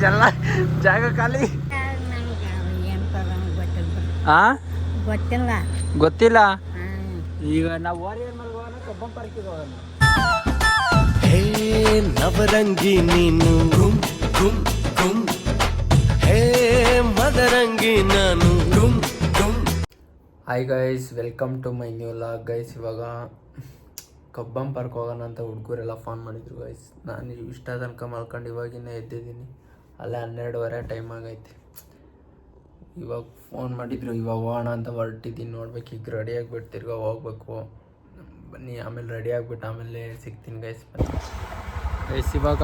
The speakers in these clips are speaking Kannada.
ಎಲ್ಲ ಜಾಗ ಖಾಲಿ. ಗೊತ್ತಿಲ್ಲ ಗೊತ್ತಿಲ್ಲ. ಈಗ ನಾವು ವಾರಿಯರ್ ಮೇಲೆ ಹೋಗೋಣ, ಕಬ್ಬನ್ ಪಾರ್ಕಿಗೆ ಹೋಗೋಣ. ಹೇ ನವರಂಗಿ ನೀನು ಗುಮ್ ಗುಮ್ ಗುಮ್, ಹೇ ಮದರಂಗಿ ನಾನು ಗುಮ್ ಗುಮ್. Hi guys, welcome to my new vlog guys. ಇವಾಗ ಕಬ್ಬನ್ ಪಾರ್ಕ್ ಹೋಗೋಣ ಅಂತ ಹುಡುಗರೆಲ್ಲ ಫೋನ್ ಮಾಡಿದ್ರು ಗೈಸ್. ನಾನು ಇಷ್ಟ ತನಕ ಮಲ್ಕೊಂಡು ಇವಾಗಿನ ಎದ್ದಿದ್ದೀನಿ. ಅಲ್ಲೇ 12:30 ಟೈಮ್ ಆಗೈತೆ. ಇವಾಗ ಫೋನ್ ಮಾಡಿದ್ರು, ಇವಾಗ ಹೋಗೋಣ ಅಂತ ಹೊರಟಿದ್ದೀನಿ. ನೋಡ್ಬೇಕು, ಈಗ ರೆಡಿ ಆಗಿಬಿಟ್ಟು ತಿರ್ಗಾ ಹೋಗ್ಬೇಕು. ಬನ್ನಿ, ಆಮೇಲೆ ರೆಡಿ ಆಗಿಬಿಟ್ಟು ಆಮೇಲೆ ಸಿಗ್ತೀನಿ ಗೈಸ್. ಗೈಸ್ ಇವಾಗ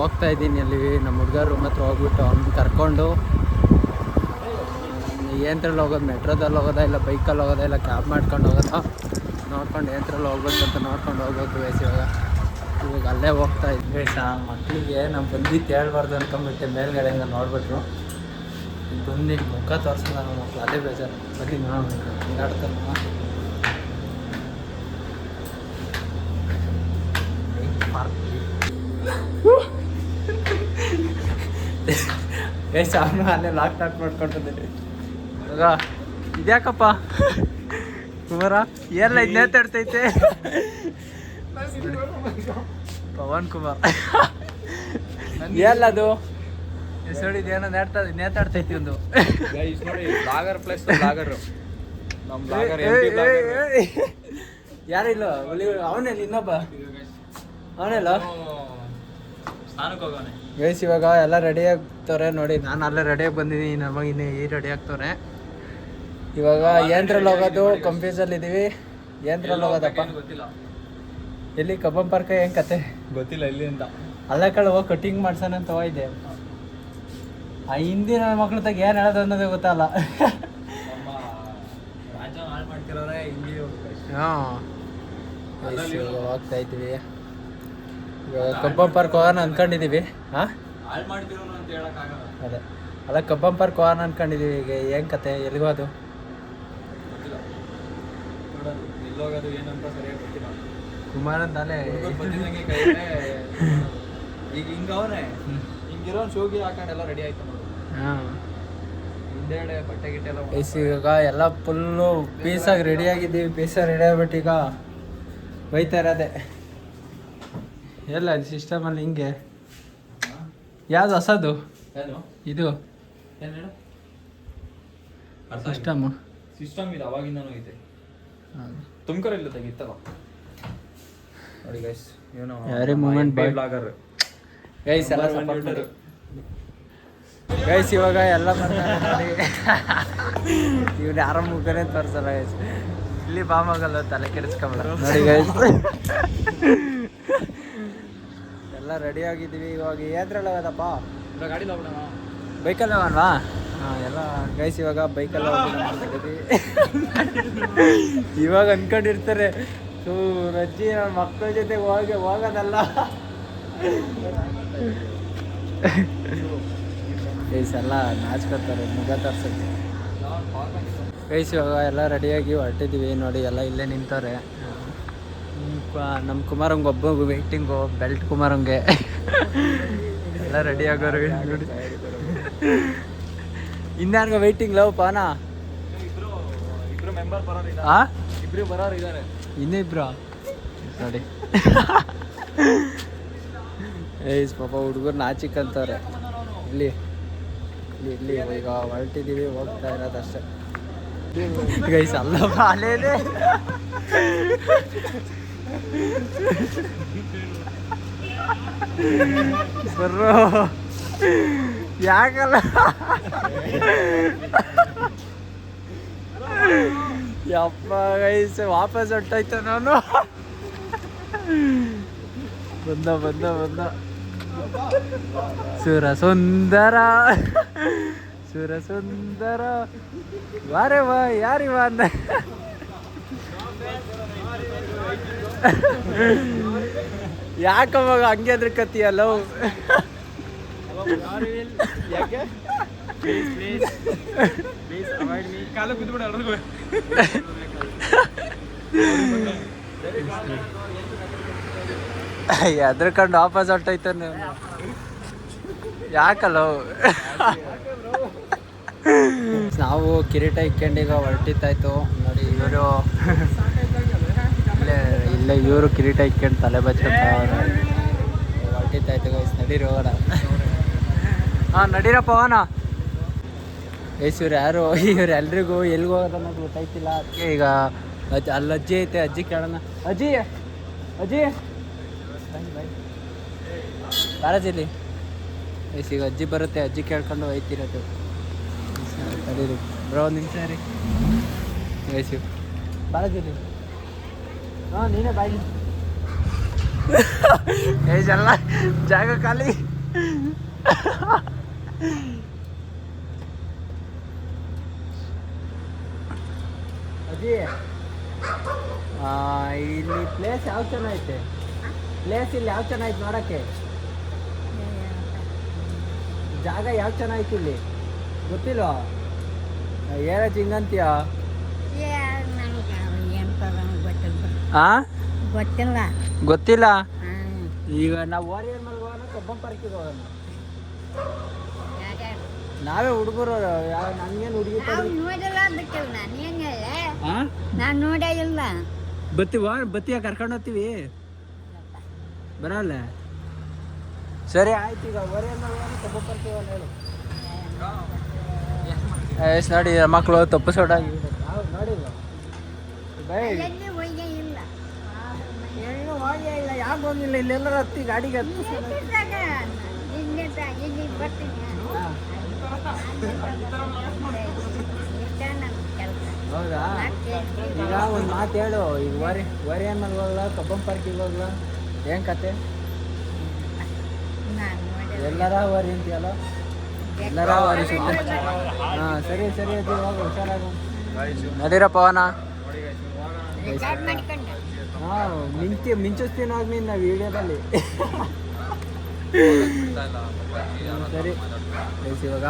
ಹೋಗ್ತಾ ಇದ್ದೀನಿ. ಅಲ್ಲಿ ನಮ್ಮ ಹುಡುಗರ ರೂಮ್ ಹತ್ರ ಹೋಗ್ಬಿಟ್ಟು ಅವ್ನು ಕರ್ಕೊಂಡು ಏನ್ರಲ್ಲಿ ಹೋಗೋದು, ಮೆಟ್ರೋದಲ್ಲಿ ಹೋಗೋದಾ ಇಲ್ಲ ಬೈಕಲ್ಲಿ ಹೋಗೋದಾ ಇಲ್ಲ ಕ್ಯಾಬ್ ಮಾಡ್ಕೊಂಡು ಹೋಗೋದಾ ನೋಡ್ಕೊಂಡು ಏನ್ರಲ್ಲಿ ಹೋಗ್ಬೇಕು ಅಂತ ನೋಡ್ಕೊಂಡು ಹೋಗ್ಬೇಕು ಗೈಸ್. ಇವಾಗ ಅಲ್ಲೇ ಹೋಗ್ತಾ ಇದ್ವಿ ಗೈಸ್. ಆ ಮಕ್ಕಳಿಗೆ ನಾವು ಬಂದಿದ್ದು ಹೇಳ್ಬಾರ್ದು ಅನ್ಕೊಂಡ್ಬಿಟ್ಟೆ, ಮೇಲ್ಗಡೆಯಿಂದ ನೋಡ್ಬಿಟ್ರು. ಬಂದು ಮುಖ ತೋರಿಸಲ್ಲ ನಮ್ಮ ಮಕ್ಕಳು, ಅದೇ ಬೇಜಾರು. ಬನ್ನಿ ಹಿಂಗಾಡ್ತಾರೆ ಗೈಸ್. ಅವನು ಅಲ್ಲೇ ಲಾಕ್ ಮಾಡ್ಕೊಂಡಿದ್ದೀನಿ. ಇವಾಗ ಇದ್ಯಾಕಪ್ಪ ಕುಮಾರ ಎಲ್ಲ ಇದನ್ನೇ ತಡ್ತೈತೆ. ಪವನ್ ಕುಮಾರ್ ಎಲ್ಲದು ಹೆಸರಿದೇನೋ ನೇತಾಡ್ತೈತಿ ಒಂದು. ಯಾರಿಲ್ಲ ಅವನೆಲ್ಲ ಇನ್ನೊಬ್ಬ ಅವನೆಲ್ಲ ಗೈಸ್. ಇವಾಗ ಎಲ್ಲ ರೆಡಿ ಆಗ್ತವ್ರೆ ನೋಡಿ. ನಾನು ಅಲ್ಲೇ ರೆಡಿಯಾಗಿ ಬಂದಿದ್ದೀನಿ, ನಮಗೆ ಇನ್ನೇ ರೆಡಿ ಆಗ್ತವ್ರೆ. ಇವಾಗ ಏನ್ರಲ್ಲಿ ಹೋಗೋದು ಕನ್ಫ್ಯೂಸಲ್ಲಿ ಇದ್ದೀವಿ. ಏನ್ರಲ್ಲಿ ಹೋಗೋದಪ್ಪ? ಎಲ್ಲಿ ಕಬ್ಬನ್ ಪಾರ್ಕ್? ಏನು ಕತೆ ಗೊತ್ತಿಲ್ಲ ಎಲ್ಲಿ ಅಂತ. ಅಲ್ಲ ಕಡೆ ಹೋಗಿ ಕಟಿಂಗ್ ಮಾಡ್ಸೋಣ ಅಂತ ಹೋಗಿದ್ದೆ. ಆ ಹಿಂದಿನ ಮಕ್ಳು ತಗ ಏನು ಹೇಳೋದು ಅನ್ನೋದೇ ಗೊತ್ತಲ್ಲ. ಹಾಂ, ಹೋಗ್ತಾ ಇದ್ದೀವಿ. ಇವಾಗ ಕಬ್ಬನ್ ಪಾರ್ಕ್ ಹೋಗೋಣ ಅಂದ್ಕೊಂಡಿದ್ದೀವಿ. ಹಾಂ, ಅದೇ ಅಲ್ಲ ಕಬ್ಬನ್ ಪಾರ್ಕ್ ಹೋಗೋಣ ಅಂದ್ಕೊಂಡಿದ್ದೀವಿ. ಈಗ ಏನು ಕತೆ, ಎಲ್ಲಿಗೋದು? ಕುಮಾರ್ ಅಂತಾನೆ ಈಗ ಹಿಂಗವನೇ ಹಿಂಗಿರೋ ಶೋಗಿ ಹಾಕೊಂಡೆಲ್ಲ ರೆಡಿ ಆಯ್ತು ನೋಡಿ. ಹಾಂ, ಹಿಂದೆಡೆ ಬಟ್ಟೆ ಗಿಟ್ಟೆ ಎಲ್ಲ ಇವಾಗ ಎಲ್ಲ ಫುಲ್ಲು ಪೀಸಾಗಿ ರೆಡಿ ಆಗಿದ್ದೀವಿ. ಪೀಸಾಗಿ ರೆಡಿ ಆಗ್ಬಿಟ್ಟು ಈಗ ಬೈತಾ ಇರೋದೆ ಎಲ್ಲ ಸಿಸ್ಟಮಲ್ಲಿ. ಹಿಂಗೆ ಯಾವುದು ಹೊಸದು ಇದು ಸಿಸ್ಟಮ್ ಇದು ಅವಾಗಿಂದನೂ ಐತೆ. ತುಮಕೂರಲ್ಲಿ ತೆಗಿತ್ತಲ್ಲ ನೋಡಿ ಗೈಸ್. ಇವನು ಯಾರೇ ಮೂಮೆಂಟ್ ಬ್ಲಾಗರ್ ಗೈಸ್, ಎಲ್ಲ ಸಪೋರ್ಟ್ ಮಾಡಿ ಗೈಸ್. ಇವಾಗ ಎಲ್ಲ ಬರ್ತಾರೆ ನೋಡಿ. ಇವ್ರು ಯಾರ ಮುಖನೇ ತೋರಿಸಲ್ಲ ಗೈಸ್. ಇಲ್ಲಿ ಬಾಮಾಗಲ್ಲ, ತಲೆ ಕೆಡಿಸ್ಕೊಂಬಲ್ಲ ನೋಡಿ ಗೈಸ್. ಎಲ್ಲ ರೆಡಿ ಆಗಿದ್ದೀವಿ. ಇವಾಗ ಏನ್ರಲ್ಲಿ ಹೋಗೋದಪ್ಪ? ಗಾಡಿಲಿ ಹೋಗೋಣ, ಬೈಕಲ್ಲಿ ಹೋಗೋಣವಾ? ಹಾಂ, ಎಲ್ಲ ಗೈಸ್ ಇವಾಗ ಬೈಕಲ್ಲಿ ಹೋಗಿದ್ದೀವಿ. ಇವಾಗ ಅಂದ್ಕೊಂಡಿರ್ತಾರೆ ರಜ್ಜಿ ನನ್ನ ಮಕ್ಕಳ ಜೊತೆ ಹೋಗೋದಲ್ಲ. ಗೈಸ್ ಎಲ್ಲ ನಾಚ್ಕೊತಾರೆ ಮುಖ ತರ್ಸಕ್ಕೆ. ಗೈಸ್ ಇವಾಗ ಎಲ್ಲ ರೆಡಿಯಾಗಿ ಹೊರಟಿದ್ದೀವಿ ನೋಡಿ. ಎಲ್ಲ ಇಲ್ಲೇ ನಿಂತವ್ರೆ. ನಮ್ಮ ಕುಮಾರಂಗೆ ಒಬ್ಬ ವೆಯ್ಟಿಂಗು, ಬೆಲ್ಟ್ ಕುಮಾರಂಗೆ ಎಲ್ಲ ರೆಡಿ ಆಗೋರು ನೋಡಿ. ಇನ್ಯಾರ್ಗ ವೆಯ್ಟಿಂಗ್ ಲವ್ ಪಾನ? ಇಬ್ರು ಮೆಂಬರ್ ಬರೋರು. ಹಾಂ, ಇಬ್ರು ಬರೋರು ಇದ್ದಾರೆ. ಇನ್ನಿಬ್ರು ನೋಡಿ. ಏಯ್ಸ್ ಪಾಪ ಹುಡುಗರು ನಾಚಿಕಂತವ್ರೆ. ಇಲ್ಲಿ ಇಲ್ಲಿ ಇಲ್ಲಿ ಈಗ ಹೊರಟಿದ್ದೀವಿ, ಹೋಗ್ತಾ ಇರೋದಷ್ಟೇ ಗೈಸ್. ಅಲ್ಲ ಬಾಲೇನೆ ಬರ್ರೋ, ಯಾಕಲ್ಲ ಯಪ್ಪ ಗೈಸ್. ವಾಪಸ್ ಹೊಟ್ಟೋಯ್ತು ನಾನು. ಬಂದ ಸುರ ಸುಂದರ ವಾರೆ ವಾ ಯಾರಿವ ಅಂದ. ಯಾಕವಾಗ ಹಂಗೆ ಅದ್ರ ಕತ್ತಿಯಲ್ಲ? ಯಾಕೆ? Please avoid me. ಕಾಲ ಬಿದ್ದುಬಿಡ ಎಲ್ಲರಿಗೂ. ಎದ್ರಕೊಂಡು ವಾಪಸ್ ಹೊಟ್ಟೋಯ್ತಾನೆ. ಯಾಕಲ್ಲ ನಾವು ಕಿರೀಟ ಇಕ್ಕೊಂಡೀಗ ಹೊರಟಿತ್ತಾಯ್ತು ನೋಡಿ. ಇವರು ಇಲ್ಲೇ ಇವರು ಕಿರೀಟ ಇಕ್ಕೊಂಡು ತಲೆ ಬಚ್ಕೊಂತ ಹೊರಟಿತ್ತಾಯ್ತು ಗೈಸ್. ನಡೀರಿ ಹೋಗೋಣ. ಹಾಂ ನಡೀರಪ್ಪ ಹೋಗೋಣ. ಗೈಸ್ ಇವ್ರು ಯಾರು, ಇವ್ರು ಎಲ್ರಿಗೂ ಎಲ್ಗೆ ಹೋಗೋದು ಅನ್ನೋದು ಗೊತ್ತಾಯ್ತಿಲ್ಲ. ಅದಕ್ಕೆ ಈಗ ಅಲ್ಲಿ ಅಜ್ಜಿ ಐತೆ, ಅಜ್ಜಿ ಕೇಳೋಣ. ಅಜ್ಜಿ ಅಜ್ಜಿ ಬಾರಾಜಿಲಿ ಗೈಸ್. ಈಗ ಅಜ್ಜಿ ಬರುತ್ತೆ, ಅಜ್ಜಿ ಕೇಳ್ಕೊಂಡು ಹೋಯ್ತಿರೋದು. ನಡೀರಿ ಬ್ರೋ, ಒಂದು ನಿಮಿಷ ರೀ ಗೈಸ್. ಬಾರಾಜಿಲಿ ಹಾಂ ನೀನೇ ಬಾಯಿ. ಗೈಸ್ ಎಲ್ಲ ಜಾಗ ಖಾಲಿ. ಅಜ್ಜಿ ಇಲ್ಲಿ ಪ್ಲೇಸ್ ಯಾವ ಚೆನ್ನಾಗೈತೆ? ಪ್ಲೇಸ್ ಇಲ್ಲಿ ಯಾವ ಚೆನ್ನಾಗೈತೆ ನೋಡೋಕ್ಕೆ? ಜಾಗ ಯಾವ ಚೆನ್ನಾಗೈತೆ ಇಲ್ಲಿ ಗೊತ್ತಿಲ್ವಾ? ಏನಜ್ಜಿ ಹಿಂಗಂತೀಯ? ಗೊತ್ತಿಲ್ಲ. ಈಗ ನಾವು ವಾರಿಯರ್ ಮೇಲೆ ಹೋಗೋಣ, ಕಬ್ಬನ್ ಪಾರ್ಕಿಗೆ ಹೋಗೋಣ. ನಾವೇ ಹುಡುಗರು, ನನ್ಗೇನು ಹುಡುಗಿ ನಾನು ನೋಡೇ ಇಲ್ಲ. ಬತ್ತೀಯ ಕರ್ಕೊಂಡು ಹೋಗ್ತೀವಿ, ಬರಲ್ಲ? ಸರಿ ಆಯ್ತು. ಈಗ ವಾರಿಯರ್ ಮೇಲೆ ಹೋಗೋಣ, ಕಬ್ಬನ್ ಪಾರ್ಕಿಗೆ ಹೋಗೋಣ ಹೇಳು. ಎಸ್ ನೋಡಿ ಮಕ್ಕಳು ತಪ್ಪಿಸೋಡಾಗಿ ನೋಡಿಲ್ಲ ಎಲ್ಲಿ ಹೋಗೇ ಇಲ್ಲ. ಏನು ಹೋಗೇ ಇಲ್ಲ. ಯಾಕೆ ಹೋಗಿಲ್ಲ? ಇಲ್ಲೆಲ್ಲರ ಹತ್ತಿ ಗಾಡಿಗೆ ಹತ್ತಿ ಇಲ್ಲಿ ಬರ್ತೀನಿ. ಹೌದಾ? ಈಗ ಒಂದು ಮಾತು ಹೇಳು. ಈಗ ವಾರಿಯರ್ ಮೇಲೆ ಹೋಗ್ಲಾ, ಕಬ್ಬನ್ ಪಾರ್ಕಿಗೆ ಹೋಗ್ಲಾ? ಏನ್ ಕತೆ? ಎಲ್ಲರ ವಾರಿ ಅಂತೀಯಲ್ಲ, ಎಲ್ಲರ ವಾರಿ ಸುತ್ತ. ಹಾಂ ಸರಿ ಸರಿ ಅಜ್ಜಿ ಹೋಗು, ಹುಷಾರಾಗು. ನಡೀರಪ್ಪ ಅವನ. ಹಾಂ ಮಿಂಚಿಸ್ತೀನಿ ಹೋಗಿ ನಿನ್ನ ವೀಡಿಯೋದಲ್ಲಿ. ಸರಿ ಗೈಸ್, ಇವಾಗ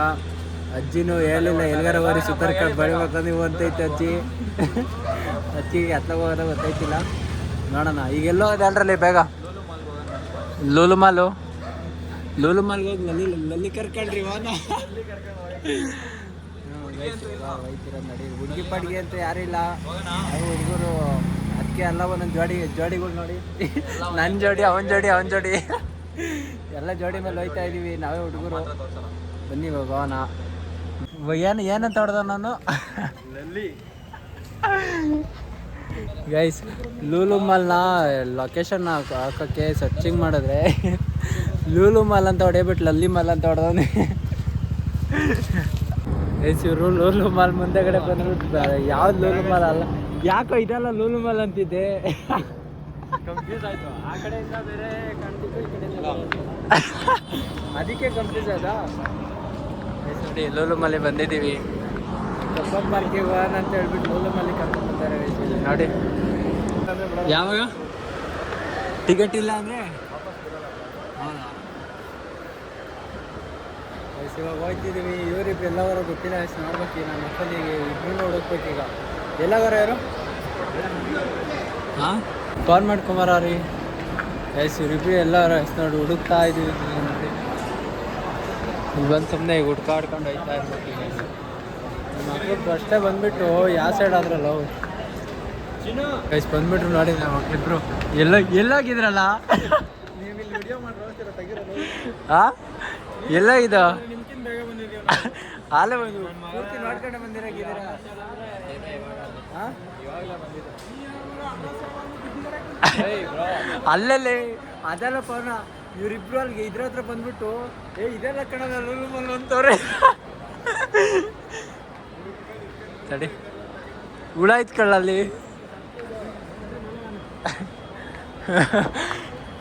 ಅಜ್ಜಿನೂ ಹೇಳಿಲ್ಲ ಎಲ್ಗಾರ ವಾರಿ ಸುತ್ತರ್ಕೊಂಡು ಬೆಳಿಬೇಕು ನೀವು ಅಂತೈತೆ ಅಜ್ಜಿ. ಅಜ್ಜಿಗೆ ಹತ್ತ ಹೋಗೋದ ಗೊತ್ತೈತಿಲ್ಲ. ನೋಡೋಣ ಈಗ ಎಲ್ಲೋ ಹೋದೆ ಅಲ್ರಲ್ಲಿ ಬೇಗ. ಲೂಲು ಮಾಲ್ಗೆ ಹೋಗಿ ನಲ್ಲಿ ಕರ್ಕೊಂಡ್ರಿ ವಾನ. ಹೋಯ್ತಿರೋದು ನಡಿ. ಹುಡುಗಿ ಪಾಡಿಗೆ ಅಂತ ಯಾರಿಲ್ಲ, ಯಾರು ಹುಡುಗರು. ಅದಕ್ಕೆ ಎಲ್ಲ ಒಂದೊಂದು ಜೋಡಿಗಳು ನೋಡಿ. ನನ್ನ ಜೋಡಿ, ಅವನ ಜೋಡಿ ಎಲ್ಲ ಜೋಡಿ ಮೇಲೆ ಹೋಯ್ತಾ ಇದೀವಿ ನಾವೇ ಹುಡುಗರು. ಬನ್ನಿ ಹೋಗೋಣ. ಏನಂತ ಹೊಡೆದ ನಾನು ಗೈಸ್? ಲೂಲು ಮಾಲ್ನ ಲೊಕೇಶನ್ ಹಾಕೋಕ್ಕೆ ಸರ್ಚಿಂಗ್ ಮಾಡಿದ್ರೆ ಲೂಲು ಮಾಲ್ ಅಂತ ಹೊಡೆಯಬಿಟ್ಟು ಲಲ್ಲಿ ಮಾಲ್ ಅಂತ ಹೊಡೆದವನೇ. ಗೈಸ್ ಇವರು ಲೂಲು ಮಾಲ್ ಮುಂದೆಗಡೆ ಬಂದ್ಬಿಟ್ಟು ಯಾವ್ದು ಲೂಲು ಮಾಲ್ ಅಲ್ಲ, ಯಾಕೋ ಇದೆಲ್ಲ ಲೂಲು ಮಾಲ್ ಅಂತಿದ್ದೆ. ಕನ್ಫ್ಯೂಸ್ ಆಯ್ತು. ಆ ಕಡೆಯಿಂದ ಬೇರೆ ಕಾಣ್ತಿತ್ತು, ಈ ಕಡೆಯಿಂದ ಅದಕ್ಕೆ ಕನ್ಫ್ಯೂಸ್ ಆದ. ನೋಡಿ ಲೂಲು ಮಾಲಿ ಬಂದಿದ್ದೀವಿ. ಕಬ್ಬನ್ ಪಾರ್ಕಿಗೆ ಹೋಗೋಣ ಅಂತ ಹೇಳ್ಬಿಟ್ಟು ಲೂಲು ಮಾಲಿ ಕರ್ಕೊಂಡು ಬರ್ತಾರೆ ನೋಡಿ. ಯಾವಾಗ ಟಿಕೆಟ್ ಇಲ್ಲ ಅಂದರೆ ಹೌದಾ? ಇವಾಗ ಹೋಗ್ತಿದ್ದೀವಿ. ಇವರಿಬ್ರು ಎಲ್ಲವರ ಗೊತ್ತಿಲ್ಲ. ನೋಡ್ಬೇಕು ನಮ್ಮ ಮಕ್ಕಳಿಗೆ ಇಬ್ಬರು ನೋಡೋಕ್ಬೇಕೀಗ. ಎಲ್ಲವರ ಯಾರು? ಹಾಂ ಕಾಲ್ ಮಾಡ್ಕೊಂಬಾರ ರೀ. ಇವರಿಬ್ರು ಎಲ್ಲವರ ನೋಡಿ ಹುಡುಕ್ತಾ ಇದ್ದೀವಿ ನೋಡಿ. ಇಲ್ಲಿ ಬಂದು ಸುಮ್ಮನೆ ಈಗ ಹುಡ್ಕಾಡ್ಕೊಂಡು ಹೋಯ್ತಾ ಇರ್ಬೇಕು. ಈಗ ನಮ್ಮ ಮಕ್ಳು ಅಷ್ಟೇ ಬಂದುಬಿಟ್ಟು ಯಾವ ಸೈಡ್ ಆದ್ರಲ್ಲ ಗೈಸ್ ಬಂದುಬಿಟ್ರು ನೋಡಿ. ನಮ್ಮ ಮಕ್ಳಿಬ್ರು ಎಲ್ಲೋಗಿದ್ರಲ್ಲ. ಹಾಂ ಎಲ್ಲ ಇದು ಅಲ್ಲೇ ಬಂದು ಪೂರ್ತಿ ನೋಡ್ಕೊಂಡೆ ಬಂದಿರಾಗಿದ್ದೀರಾ? ಹಾಂ ಅಲ್ಲಲ್ಲಿ ಅದೆಲ್ಲ ಪವನ ಇವರಿಬ್ರು ಅಲ್ಲಿಗೆ ಇದ್ರ ಹತ್ರ ಬಂದ್ಬಿಟ್ಟು ಇದೆಲ್ಲ ಕಣದ ಲೂಲು ಮಾಲ್ ಅಂತವ್ರೆ. ಸರಿ ಹುಳ ಇತ್ಕೊಳ್ಳಲ್ಲಿ.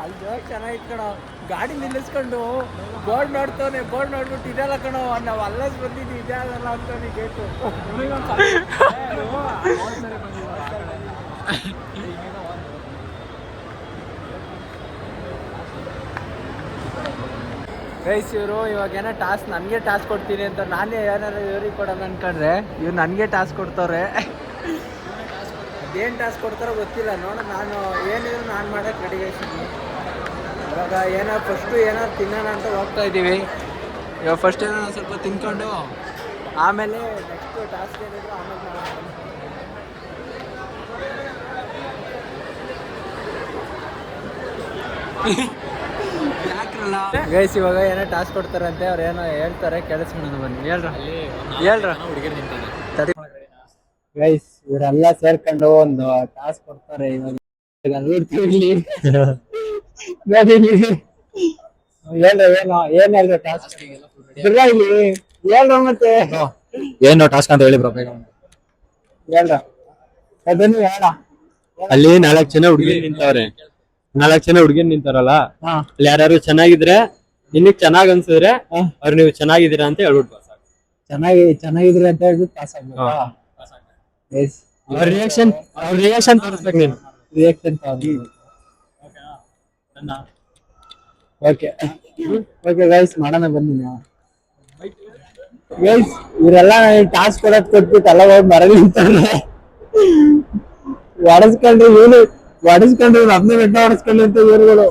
ಅಲ್ಲಿ ಜೋಕ್ ಚೆನ್ನಾಗಿತ್ತು ಕಣ. ಗಾಡಿ ನಿಲ್ಲಿಸ್ಕೊಂಡು ಬೋರ್ಡ್ ನೋಡ್ತಾನೆ. ಬೋರ್ಡ್ ನೋಡ್ಬಿಟ್ಟು ಇದೆಲ್ಲ ಕಣೋ ನಾವು ಅಲ್ಲೇ ಬಂದಿದ್ದು ಇದೇ ಆಗಲ್ಲ ಅಂತಾನೆ ಗೇಟು. ಗೈಸ್ ಇವರು ಇವಾಗ ಏನೋ ಟಾಸ್ಕ್ ನನಗೆ ಟಾಸ್ಕ್ ಕೊಡ್ತೀನಿ ಅಂತ ನಾನೇ ಏನಾರು ಇವ್ರಿಗೆ ಕೊಡೋಣ ಅನ್ಕೊಂಡ್ರೆ ಇವ್ರು ನನಗೆ ಟಾಸ್ಕ್ ಕೊಡ್ತವ್ರೆ. ಅದೇನು ಟಾಸ್ಕ್ ಕೊಡ್ತಾರೋ ಗೊತ್ತಿಲ್ಲ. ನೋಡೋಣ. ನಾನು ಏನಿದ್ರು ನಾನು ಮಾಡೋಕ್ಕೆ ರೆಡಿ ಗೈಸ್. ಇವಾಗ ಏನೋ ಫಸ್ಟು ಏನಾದ್ರು ತಿನ್ನೋಣ ಅಂತ ಹೋಗ್ತಾ ಇದ್ದೀವಿ. ಇವಾಗ ಫಸ್ಟ್ ಏನೋ ಸ್ವಲ್ಪ ತಿನ್ಕೊಂಡು ಆಮೇಲೆ ನೆಕ್ಸ್ಟ್ ಟಾಸ್ಕ್ ಏನಿದ್ರು ಆಮೇಲೆ ಮಾಡೋಣ. ಗೈಸ್ ಇವಾಗ ಏನೋ ಟಾಸ್ಕ್ ಕೊಡ್ತಾರಂತೆ, ಅವ್ರು ಏನೋ ಹೇಳ್ತಾರೆ, ಕೇಳಿಸ್ಕೊಂಡು ಬನ್ನಿ. ಹೇಳ್ರ ಗೈಸ್ ಇವರೆಲ್ಲ ಸೇರ್ಕೊಂಡು ಒಂದು ಟಾಸ್ಕ್ ಕೊಡ್ತಾರೆ. ಇವಾಗ ಏನ್ ಟಾಸ್ಕ್ ಹೇಳ್ರ ಮತ್ತೆ ಏನು ಟಾಸ್ಕ್ ಅಂತ ಹೇಳಿ ಬ್ರೋ ಬೇಗ. ಹೇಳ್ರ ಅದನ್ನು ಹೇಳ. ಅಲ್ಲಿ 4 ಜನ ಹುಡುಗಿರು ನಿಂತವ್ರೆ. 4 ಜನ ಹುಡುಗಿರು ನಿಂತಾರಲ್ಲ, ಅಲ್ಲಿ ಯಾರು ಚೆನ್ನಾಗಿದ್ರೆ ನಿನಗ್ ಚೆನ್ನಾಗ್ ಅನ್ಸಿದ್ರೆ ಅವ್ರು ನೀವು ಚೆನ್ನಾಗಿದ್ದೀರಾ ಅಂತ ಹೇಳ್ಬಿಟ್ಟು ಚೆನ್ನಾಗಿದ್ರೆ ಅಂತ ಹೇಳ್ಬಿಟ್ಟು ಪಾಸ್ ಆಗ್ಬೇಕಾ? ಅವ್ರ ರಿಯಾಕ್ಷನ್ ತೋರಿಸ್ಬೇಕು ನೀನು. ರಿಯಾಕ್ಷನ್ ಓಕೆ ಓಕೆ ಗೈಸ್ ಮಾಡೋಣ ಬನ್ನಿ. ಗೈಸ್ ಇವರೆಲ್ಲ ಟಾಸ್ಕ್ ಕೊಡೋದ್ ಕೊಟ್ಬಿಟ್ಟು ಎಲ್ಲ ಹೋಗಿ ಮರ ನಿಂತಾರೆ. ಹೊಡೆಸ್ಕೊಂಡ್ರು ಅದನ್ನ ಬೆಟ್ಟ ಹೊಡೆಸ್ಕೊಂಡ್ರು ಅಂತ ಇವ್ರುಗಳು.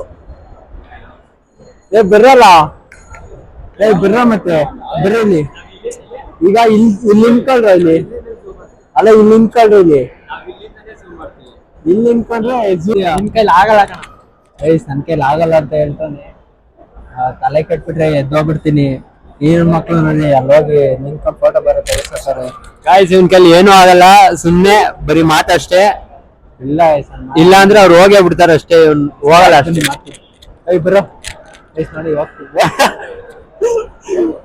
ಬರ್ರಲ್ಲ ಬರ್ರ ಮತ್ತೆ ಬರ್ರಲ್ಲಿ. ಈಗ ಇಲ್ಲಿ ನಿಂತ್ಕೊಳ್ರ, ಇಲ್ಲಿ ಅಲ್ಲ ಇಲ್ಲಿ ನಿಂತ್ಕೊಳ್ರಿ, ಇಲ್ಲಿ ನಿಂತ್ಕೊಂಡ್ರೆ ನಿನ್ ಕೈಲಿ ಆಗಲ್ಲ. ಗೈಸ್ ನನ್ ಕೈಲಿ ಆಗಲ್ಲ ಅಂತ ಹೇಳ್ತಾನೆ. ತಲೆ ಕೆಟ್ಬಿಟ್ರೆ ಎದ್ದೋಗ್ಬಿಡ್ತೀನಿ. ನೀನ್ ಮಕ್ಳು ನೋಡಿ ಅಲ್ಲೋಗಿ ನಿಂತ್ಕೊಂಡ್ ಫೋಟೋ ಬರುತ್ತೆ ಸರ್. ಗಾಯ್ಸ್ ಇವನ್ ಕೈಲಿ ಏನೂ ಆಗಲ್ಲ, ಸುಮ್ನೆ ಬರೀ ಮಾತಷ್ಟೇ. ಇಲ್ಲ ಅಂದ್ರೆ ಅವ್ರು ಹೋಗೇ ಬಿಡ್ತಾರ ಅಷ್ಟೇ, ಇವ್ನು ಹೋಗಲ್ಲ ಅಷ್ಟೇ. ಬರೋ ಗೈಸ್ ನೋಡಿ ಹೋಗ್ತೀವಿ.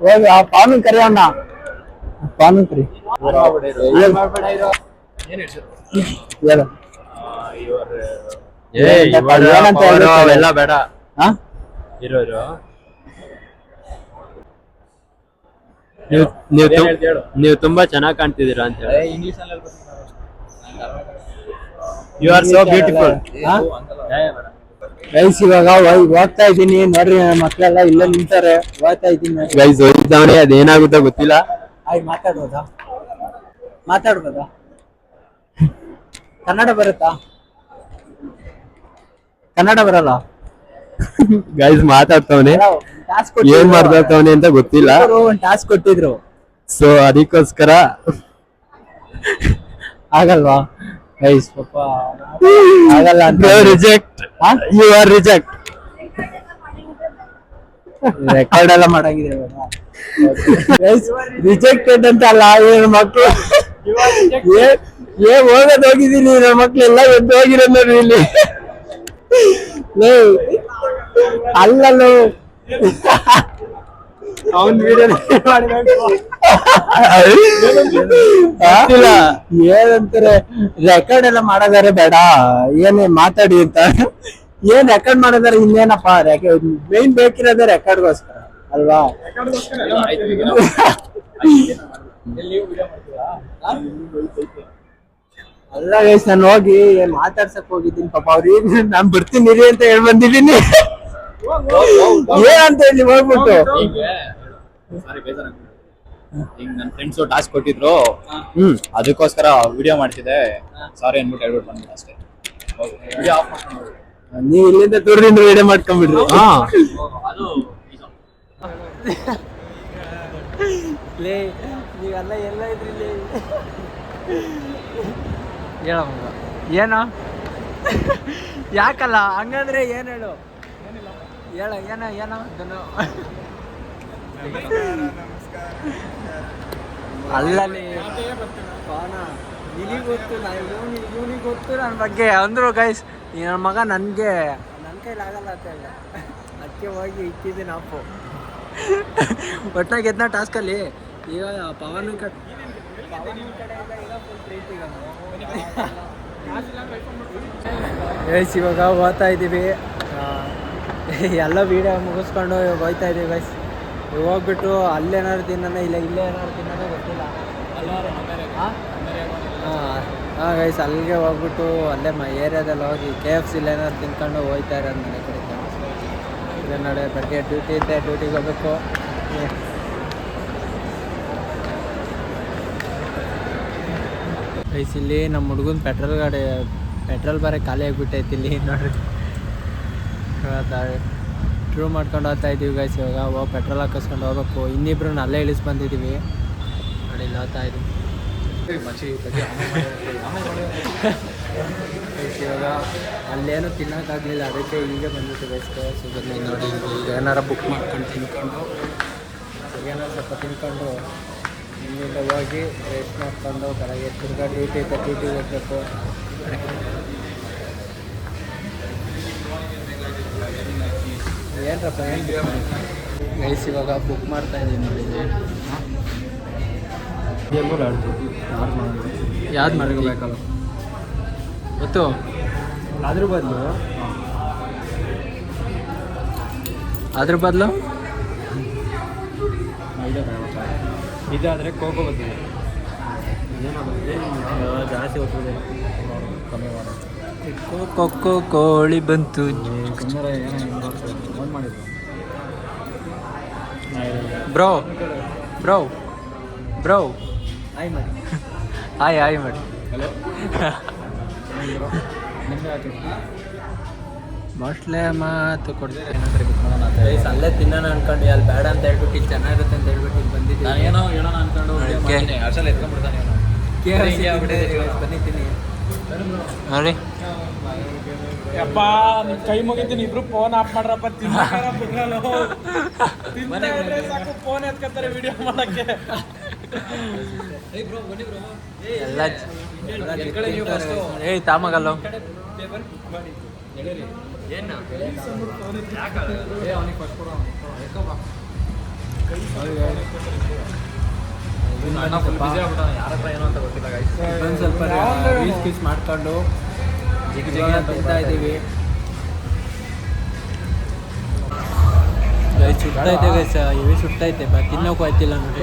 ಹೋಗಿ ಆ ಪಾನು ಕರಿಯೋಣ, ಪಾನು ಕರಿ. ಅವೆಲ್ಲ ಬೇಡ. ಇರೋರು ನೀವು ತುಂಬಾ ಚೆನ್ನಾಗಿ ಕಾಣ್ತಿದ್ದೀರಾ ಅಂತ ಹೇಳಿ. You are so beautiful. Guys ಇವಾಗ ಹೋಗ್ತಾ ಇದ್ದೀನಿ ನೋಡ್ರಿ, ಮಕ್ಕಳೆಲ್ಲ ಇಲ್ಲೇ ನಿಂತಾರೆ. ಹೋಗ್ತಾ ಇದ್ದೀನಿ ಗೈಸ್, ಹೋಗಿದ್ದವನೇ ಅದೇನಾಗುತ್ತೋ ಗೊತ್ತಿಲ್ಲ. ಮಾತಾಡ್ಬೋದಾ? ಕನ್ನಡ ಬರುತ್ತಾ? ಕನ್ನಡ ಬರಲ್ಲ. ಗೈಸ್ ಮಾತಾಡ್ತವನೆ, ಏನ್ ಮಾತಾಡ್ತವನೆ ಅಂತ ಗೊತ್ತಿಲ್ಲ. ಒಂದ್ ಟಾಸ್ಕ್ ಕೊಟ್ಟಿದ್ರು, ಸೊ ಅದಕ್ಕೋಸ್ಕರ ಆಗಲ್ವಾ ಗೈಸ್? ಪಾಪ ಆಗಲ್ಲ ಅಂತ. Reject, you are reject. Record ಎಲ್ಲ ಮಾಡಾಗಿದೆ ರಿಜೆಕ್ಟೆಡ್ ಅಂತ ಅಲ್ಲ, ಏನ್ ಮಕ್ಳು ಹೋಗೋದ್ ಹೋಗಿದೀನಿ. ನನ್ನ ಮಕ್ಳೆಲ್ಲ ಎದ್ದು ಹೋಗಿರೋ ನೋಡ್ರಿ ಇಲ್ಲಿ. ಅಲ್ಲಲ್ಲೂ ಅವನ್ ಏನಂತಾರೆ, ರೆಕಾರ್ಡ್ ಎಲ್ಲ ಮಾಡೋದಾರೆ ಬೇಡ, ಏನೇ ಮಾತಾಡಿ ಅಂತ. ಏನ್ ರೆಕಾರ್ಡ್ ಮಾಡೋದಾರೆ ಇನ್ನೇನಪ್ಪ, ಮೇನ್ ಬೇಕಿರೋದೇ ರೆಕಾರ್ಡ್ಗೋಸ್ಕರ ಅಲ್ವಾ? ಅಲ್ಲ ಗೈಸ್, ನಾನು ಹೋಗಿ ಮಾತಾಡ್ಸಕ್ ಹೋಗಿದ್ದೀನಿ. ಪಾಪ ಅವ್ರಿಗೆ ನಾನ್ ಬರ್ತೀನಿ ಇರಿ ಅಂತ ಹೇಳಿ ಬಂದಿದ್ದೀನಿ. ಏನಂತ ಹೇಳಿ ಹೋಗ್ಬಿಟ್ಟು ಈಗ ನನ್ನ ಫ್ರೆಂಡ್ಸ್ ಟಾಸ್ಕ್ ಕೊಟ್ಟಿದ್ರು, ಅದಕ್ಕೋಸ್ಕರ ವಿಡಿಯೋ ಮಾಡ್ತಿದ್ದೆ, ಸಾರಿ ಅನ್ಬಿಟ್ಟು ಹೇಳ್ಬಿಟ್ಟು ಬಂದ್ಬಿಟ್ಟು ಅಷ್ಟೇ. ನೀವ್ ಇಲ್ಲಿಂದ ದೂರದಿಂದ ವಿಡಿಯೋ ಮಾಡ್ಕೊಂಡ್ಬಿಡ್ರಿ. ನೀವೆಲ್ಲ ಎಲ್ಲ ಇದ್ರಿ ಹೇಳ ಏನೋ ಯಾಕಲ್ಲ ಹಂಗಂದ್ರೆ ಏನ್ ಹೇಳು, ಹೇಳ ಏನೋ ಏನೋ ಅಲ್ಲಲ್ಲಿ ನಿನಗೆ ಗೊತ್ತು, ಇವನಿಗೆ ಗೊತ್ತು ನನ್ನ ಬಗ್ಗೆ ಅಂದ್ರು. ಗೈಸ್ ನನ್ನ ಮಗ ನನಗೆ ನನ್ನ ಕೈಲಿ ಆಗಲ್ಲ ಅಂತ ಹೇಳ, ಅದಕ್ಕೆ ಹೋಗಿ ಇಕ್ಕಿದ್ದೀನಿ ಅಪ್ಪು. ಒಟ್ಟಾಗಿ ಎದ್ನ ಟಾಸ್ಕಲ್ಲಿ ಈಗ ಪವನ್ ಕಡೆಯಿಂದ ಈಗ ಫುಲ್ ಪ್ರೀತಿ. ಗೈಸ್ ಇವಾಗ ಹೋಗ್ತಾ ಇದ್ದೀವಿ, ಎಲ್ಲ ವೀಡಿಯೋ ಮುಗಿಸ್ಕೊಂಡು ಇವಾಗ ಹೋಗ್ತಾ ಇದ್ದೀವಿ ಗೈಸ್. ಹೋಗ್ಬಿಟ್ಟು ಅಲ್ಲೇನಾದ್ರು ತಿನ್ನೋಣ, ಇಲ್ಲ ಇಲ್ಲೇ ಏನಾದ್ರು ತಿನ್ನೋದೇ ಗೊತ್ತಿಲ್ಲ. ಹಾಂ ಗೈಸ್, ಅಲ್ಲಿಗೆ ಹೋಗ್ಬಿಟ್ಟು ಅಲ್ಲೇ ಏರಿಯಾದಲ್ಲಿ ಹೋಗಿ KFC ಏನಾದ್ರು ತಿನ್ಕೊಂಡು ಹೋಗ್ತಾ ಇರೋದು ಮನೆ ಕಡೆ. ಇದೇ ನಾಳೆ ಬೆಳಗ್ಗೆ ಡ್ಯೂಟಿ ಇದ್ದೆ, ಡ್ಯೂಟಿಗೆ ಹೋಗ್ಬೇಕು. ಗೈಸ್ ಇಲ್ಲಿ ನಮ್ಮ ಹುಡುಗನ ಪೆಟ್ರೋಲ್ ಬೇರೆ ಖಾಲಿ ಆಗಿಬಿಟ್ಟೈತಿ ಇಲ್ಲಿ ನೋಡ್ರಿ. ಇಂಟ್ರ್ಯೂ ಮಾಡ್ಕೊಂಡು ಹೋಗ್ತಾ ಇದ್ದೀವಿ ಗೈಸ್. ಇವಾಗ ಪೆಟ್ರೋಲ್ ಹಾಕಿಸ್ಕೊಂಡು ಹೋಗ್ಬೇಕು. ಇನ್ನಿಬ್ರು ಅಲ್ಲೇ ಇಳಿಸ್ ಬಂದಿದ್ದೀವಿ ನೋಡಿ, ಇಲ್ಲಿ ಹೋಗ್ತಾ ಇದ್ದೀವಿ. ಇವಾಗ ಅಲ್ಲೇನು ತಿನ್ನೋಕ್ಕಾಗಲಿಲ್ಲ, ಅದಕ್ಕೆ ಹೀಗೆ ಬಂದಿತ್ತು ಗೈಸ್. ಸುಮ್ಮನೆ ನೋಡಿ ಈಗ ಏನಾರು ಬುಕ್ ಮಾಡ್ಕೊಂಡು ತಿನ್ಕೊಂಡು ಏನಾರು ಸ್ವಲ್ಪ ತಿನ್ಕೊಂಡು ಇಲ್ಲಿಂದ ಹೋಗಿ ರೆಸ್ಟ್ ಮಾಡ್ಕೊಂಡು ಬೆಳಗ್ಗೆ ತಿರ್ಗಾ ಡ್ಯೂಟಿಗೆ ಹೋಗ್ಬೇಕು. ಏನಪ್ಪ ಗೈಸ್ ಇವಾಗ ಬುಕ್ ಮಾಡ್ತಾ ಇದ್ದೀವಿ ನೋಡಿ. ಯಾವ್ದು ಮಾಡ್ಕೋಬೇಕಲ್ಲ ಗೊತ್ತು. ಅದ್ರ ಬದಲು ಇದಾದರೆ ಕೋಕೋ ಬರ್ತದೆ ಜಾಸ್ತಿ ಹೋಗ್ತದೆ, ಕಮ್ಮಿ ಮಾಡೋದು. ಕೊಕ್ಕೋ ಕೋಳಿ ಬಂತು. ಬ್ರೋ ಬ್ರೋ ಬ್ರೋ ಆಯ್ ಮಾಡಿ ಆಯ್ ಮಾಡಿ. ಮೋಸ್ಟ್ಲಿ ಮಾತು ಕೊಡ್ತೀನಿ. ಅಲ್ಲೇ ತಿನ್ನೋಣ ಅನ್ಕೊಂಡು ಅಲ್ಲಿ ಬೇಡ ಅಂತ ಹೇಳ್ಬಿಟ್ಟು ಇಲ್ಲಿ ಚೆನ್ನಾಗಿರುತ್ತೆ ಅಂತ ಹೇಳ್ಬಿಟ್ಟು ಇಲ್ಲಿ ಬಂದಿದ್ದೀನಿ. ನಾನು ಏನೋ ಹೇಳೋಣ ಅನ್ಕೊಂಡು ಅಷ್ಟಲ್ಲಿ ಎತ್ಕೊಂಡ್ಬಿಡ್ತಾನೆ ಬಂದಿದ್ದೀನಿ ನೋಡಿ. ಯಪ್ಪ ಕೈ ಮುಗಿತೀನಿ, ಇಬ್ರು ಫೋನ್ ಆಫ್ ಮಾಡ್ರಪ್ಪ. ಸಾಕು ಫೋನ್ ಎತ್ಕೊತಾರೆ ವಿಡಿಯೋ ಮಾಡಕ್ಕೆ. ಎಲ್ಲ ಏಯ್ ತಾಮಗಲ್ಲ ಒಂದು ಸ್ವಲ್ಪ ರೀಲ್ಸ್ ಮಾಡ್ಕೊಂಡು ತಿಂತಾ ಇದ್ದೀವಿ. ಗೈಸ್ ಸುಡ್ತೈತೆ ಗೈಸ್, ಇವಿ ಸುಡ್ತೈತೆ ತಿನ್ನೋಕ್ಕೂ ಆಯ್ತಿಲ್ಲ ನೋಡಿ.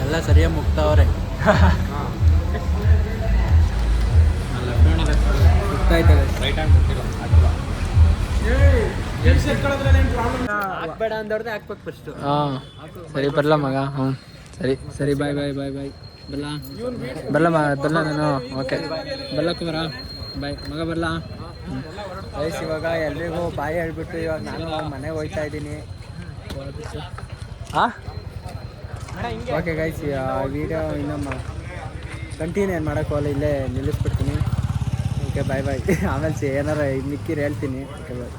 ಎಲ್ಲ ಸರಿಯಾಗಿ ಮುಗ್ತಾವ್ರೆ. ಸುಡ್ತೈತೆ ಹಾಕ್ಬೇಡ ಅಂದವ್ರದ್ದೇ ಹಾಕ್ಬೇಕು ಫಸ್ಟು. ಹಾಂ ಸರಿ ಬರಲ್ಲ ಮಗ. ಹ್ಞೂ ಸರಿ ಬಾಯ್ ಬರಲ್ಲ ನಾನು. ಓಕೆ ಬರ್ಲಕ್ಕ ಬರ ಬಾಯ್ ಮಗ ಬರಲ್ಲ. ಗೈಸ್ ಇವಾಗ ಎಲ್ರಿಗೂ ಬಾಯ್ ಹೇಳ್ಬಿಟ್ಟು ಇವಾಗ ನಾನು ಮನೆಗೆ ಹೋಗ್ತಾ ಇದ್ದೀನಿ. ಹಾಂ ಓಕೆ ಗೈಸ್, ವಿಡಿಯೋ ಇನ್ನೊಮ್ಮೆ ಕಂಟಿನ್ಯೂ ಏನು ಮಾಡೋಕ್ಕೆ ಹೋಗಲ್ಲ, ಇಲ್ಲೇ ನಿಲ್ಲಿಸ್ಬಿಡ್ತೀನಿ. Okay bye. ಆಮೇಲೆ ಏನಾರ ಮಿಕ್ಕಿರು ಹೇಳ್ತೀನಿ. ಓಕೆ ಬಾಯ್.